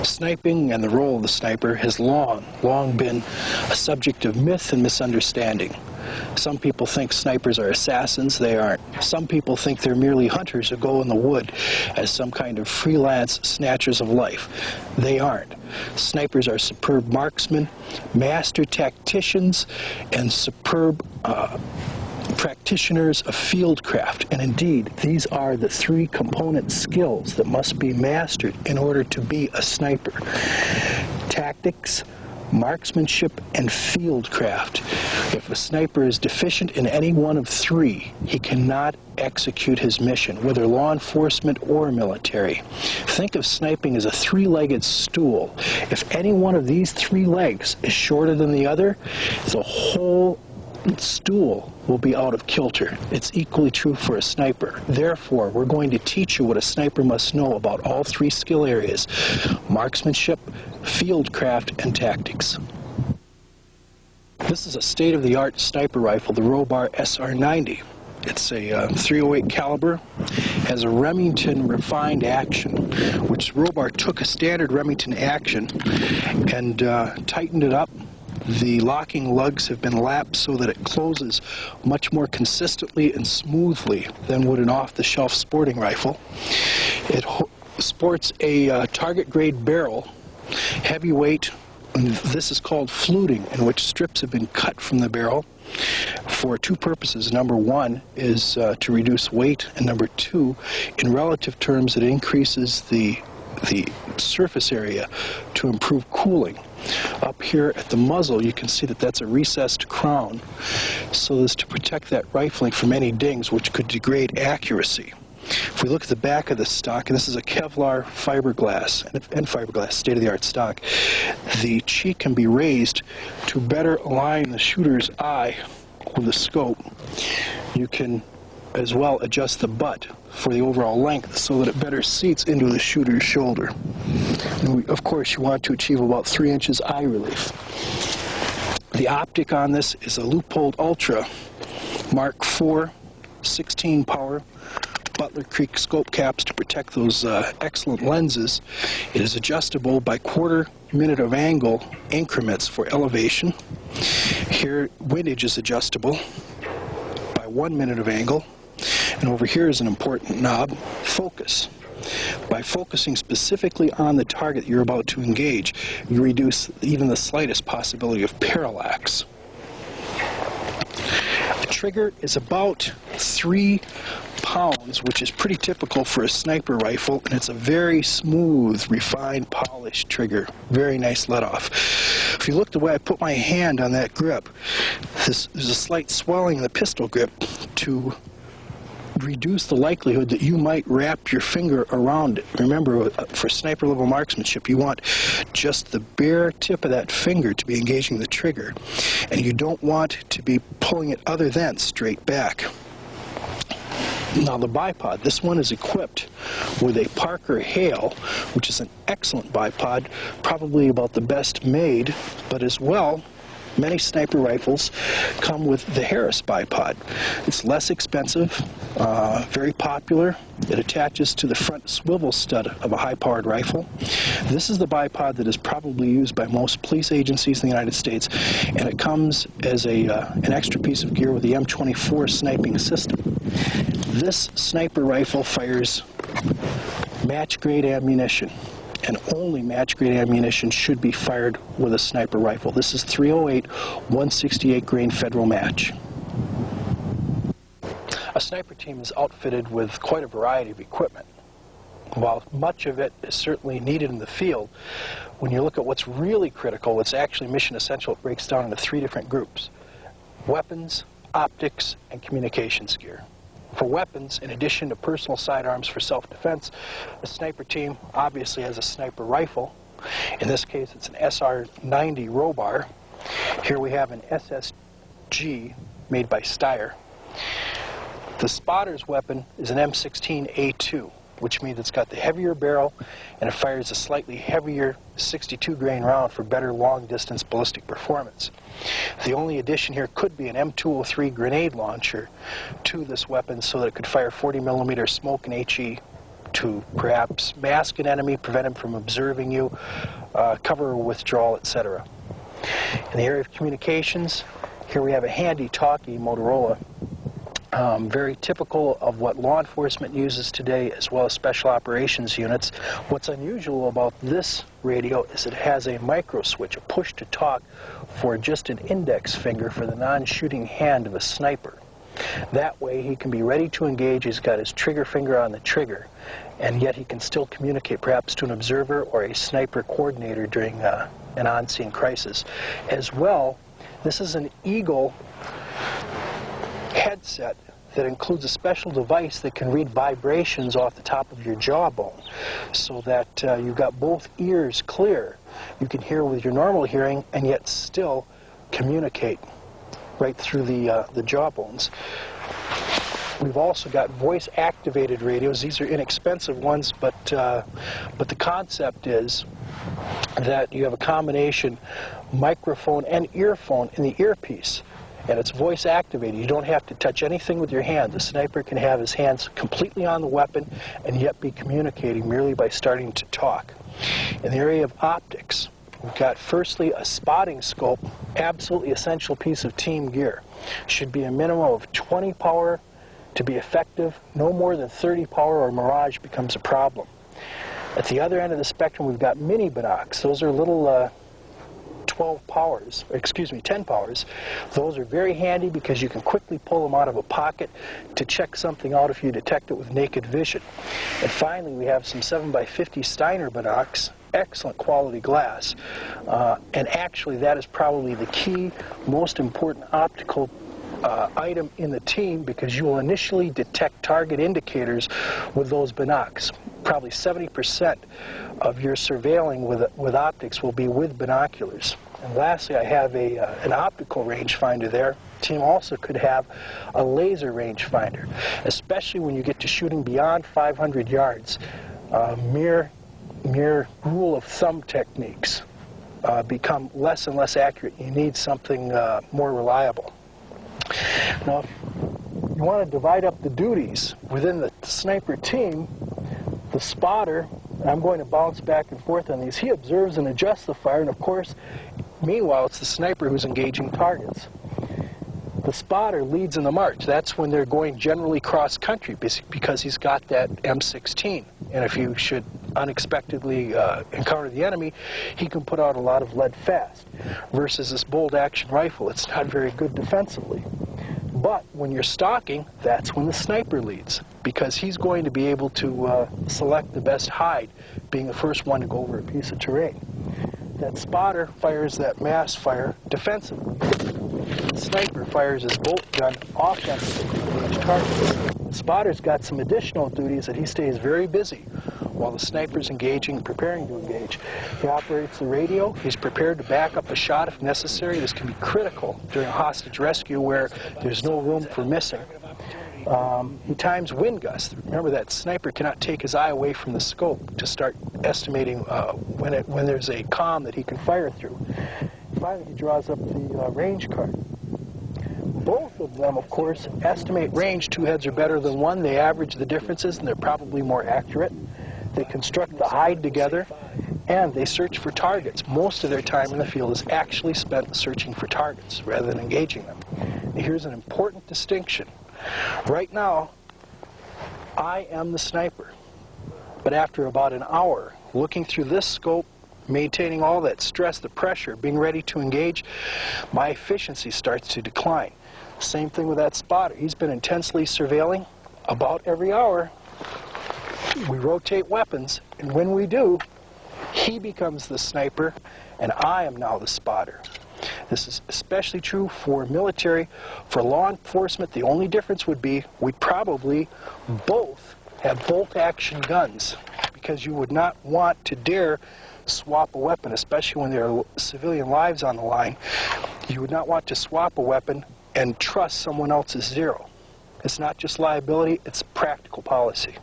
Sniping and the role of the sniper has long been a subject of myth and misunderstanding. Some people think snipers are assassins. They aren't. Some people think they're merely hunters who go in the wood as some kind of freelance snatchers of life. They aren't. Snipers are superb marksmen, master tacticians, and superb practitioners of fieldcraft. And indeed, these are the three component skills that must be mastered in order to be a sniper: tactics, marksmanship, and fieldcraft. If a sniper is deficient in any one of three, he cannot execute his mission, whether law enforcement or military. Think of sniping as a three-legged stool. If any one of these three legs is shorter than the other, the whole stool will be out of kilter. It's equally true for a sniper. Therefore, we're going to teach you what a sniper must know about all three skill areas: marksmanship, fieldcraft, and tactics. This is a state-of-the-art sniper rifle, the Robar SR90. It's a .308 caliber, has a Remington refined action, which Robar took a standard Remington action and tightened it up. The locking lugs have been lapped so that it closes much more consistently and smoothly than would an off-the-shelf sporting rifle. It sports a target-grade barrel, heavyweight, and this is called fluting, in which strips have been cut from the barrel for two purposes. Number one is to reduce weight, and number two, in relative terms, it increases the surface area to improve cooling. Up here at the muzzle, you can see that that's a recessed crown, so as to protect that rifling from any dings which could degrade accuracy. If we look at the back of the stock, and this is a Kevlar fiberglass, and fiberglass, state-of-the-art stock, the cheek can be raised to better align the shooter's eye with the scope. You can as well adjust the butt for the overall length so that it better seats into the shooter's shoulder. And of course, you want to achieve about 3 inches eye relief. The optic on this is a Leupold Ultra Mark IV 16 power Butler Creek scope caps to protect those excellent lenses. It is adjustable by quarter minute of angle increments for elevation. Here, windage is adjustable by 1 minute of angle. And over here is an important knob, focus. By focusing specifically on the target you're about to engage, you reduce even the slightest possibility of parallax. The trigger is about 3 pounds, which is pretty typical for a sniper rifle, and it's a very smooth, refined, polished trigger. Very nice let-off. If you look the way I put my hand on that grip, there's a slight swelling in the pistol grip to reduce the likelihood that you might wrap your finger around it. Remember, for sniper level marksmanship, you want just the bare tip of that finger to be engaging the trigger, and you don't want to be pulling it other than straight back. Now the bipod, this one is equipped with a Parker Hale, which is an excellent bipod, probably about the best made, but as well, many sniper rifles come with the Harris bipod. It's less expensive, very popular. It attaches to the front swivel stud of a high-powered rifle. This is the bipod that is probably used by most police agencies in the United States, and it comes as an extra piece of gear with the M24 sniping system. This sniper rifle fires match-grade ammunition, and only match-grade ammunition should be fired with a sniper rifle. This is 308 168 grain Federal match. A sniper team is outfitted with quite a variety of equipment. While much of it is certainly needed in the field, when you look at what's really critical, what's actually mission essential, it breaks down into 3 different groups: weapons, optics, and communications gear. For weapons, in addition to personal sidearms for self-defense, a sniper team obviously has a sniper rifle. In this case, it's an SR90 Robar. Here we have an SSG made by Steyr. The spotter's weapon is an M16A2, which means it's got the heavier barrel and it fires a slightly heavier 62 grain round for better long-distance ballistic performance. The only addition here could be an M203 grenade launcher to this weapon so that it could fire 40mm smoke and HE to perhaps mask an enemy, prevent him from observing you, cover or withdrawal, etc. In the area of communications, here we have a handy talkie Motorola, very typical of what law enforcement uses today, as well as special operations units. What's unusual about this radio is it has a micro switch, a push-to-talk for just an index finger for the non-shooting hand of a sniper. That way he can be ready to engage. He's got his trigger finger on the trigger, and yet he can still communicate perhaps to an observer or a sniper coordinator during an on-scene crisis. As well, this is an Eagle headset that includes a special device that can read vibrations off the top of your jawbone, so that you've got both ears clear. You can hear with your normal hearing and yet still communicate right through the jawbones. We've also got voice-activated radios. These are inexpensive ones, but the concept is that you have a combination microphone and earphone in the earpiece, and it's voice-activated. You don't have to touch anything with your hand. The sniper can have his hands completely on the weapon and yet be communicating merely by starting to talk. In the area of optics, we've got firstly a spotting scope, absolutely essential piece of team gear. Should be a minimum of 20 power to be effective. No more than 30 power or mirage becomes a problem. At the other end of the spectrum, we've got mini binocs. Those are little 10 powers. Those are very handy because you can quickly pull them out of a pocket to check something out if you detect it with naked vision. And finally, we have some 7x50 Steiner binocs, excellent quality glass, and actually that is probably the key, most important optical item in the team, because you will initially detect target indicators with those binocs. Probably 70% of your surveilling with optics will be with binoculars. And lastly, I have an optical rangefinder there. The team also could have a laser rangefinder, especially when you get to shooting beyond 500 yards. Mere rule of thumb techniques become less and less accurate. You need something more reliable. Now, if you want to divide up the duties within the sniper team, the spotter, and I'm going to bounce back and forth on these, he observes and adjusts the fire, and of course, meanwhile, it's the sniper who's engaging targets. The spotter leads in the march. That's when they're going generally cross-country, because he's got that M16. And if you should unexpectedly encounter the enemy, he can put out a lot of lead fast. Versus this bolt-action rifle, it's not very good defensively. But when you're stalking, that's when the sniper leads, because he's going to be able to select the best hide, being the first one to go over a piece of terrain. That spotter fires that mass fire defensively. The sniper fires his bolt gun offensively to engage targets. The spotter's got some additional duties that he stays very busy while the sniper's engaging, preparing to engage. He operates the radio. He's prepared to back up a shot if necessary. This can be critical during a hostage rescue where there's no room for missing. He times wind gusts. Remember, that sniper cannot take his eye away from the scope to start estimating when there's a calm that he can fire through. Finally, he draws up the range card. Both of them, of course, estimate range. Two heads are better than one. They average the differences, and they're probably more accurate. They construct the hide together, and they search for targets. Most of their time in the field is actually spent searching for targets rather than engaging them. And here's an important distinction. Right now, I am the sniper. But after about an hour, looking through this scope, maintaining all that stress, the pressure, being ready to engage, my efficiency starts to decline. Same thing with that spotter. He's been intensely surveilling. About every hour, we rotate weapons, and when we do, he becomes the sniper, and I am now the spotter. This is especially true for military. For law enforcement, the only difference would be we'd probably both have bolt-action guns, because you would not want to dare swap a weapon, especially when there are civilian lives on the line. You would not want to swap a weapon and trust someone else's zero. It's not just liability, it's practical policy.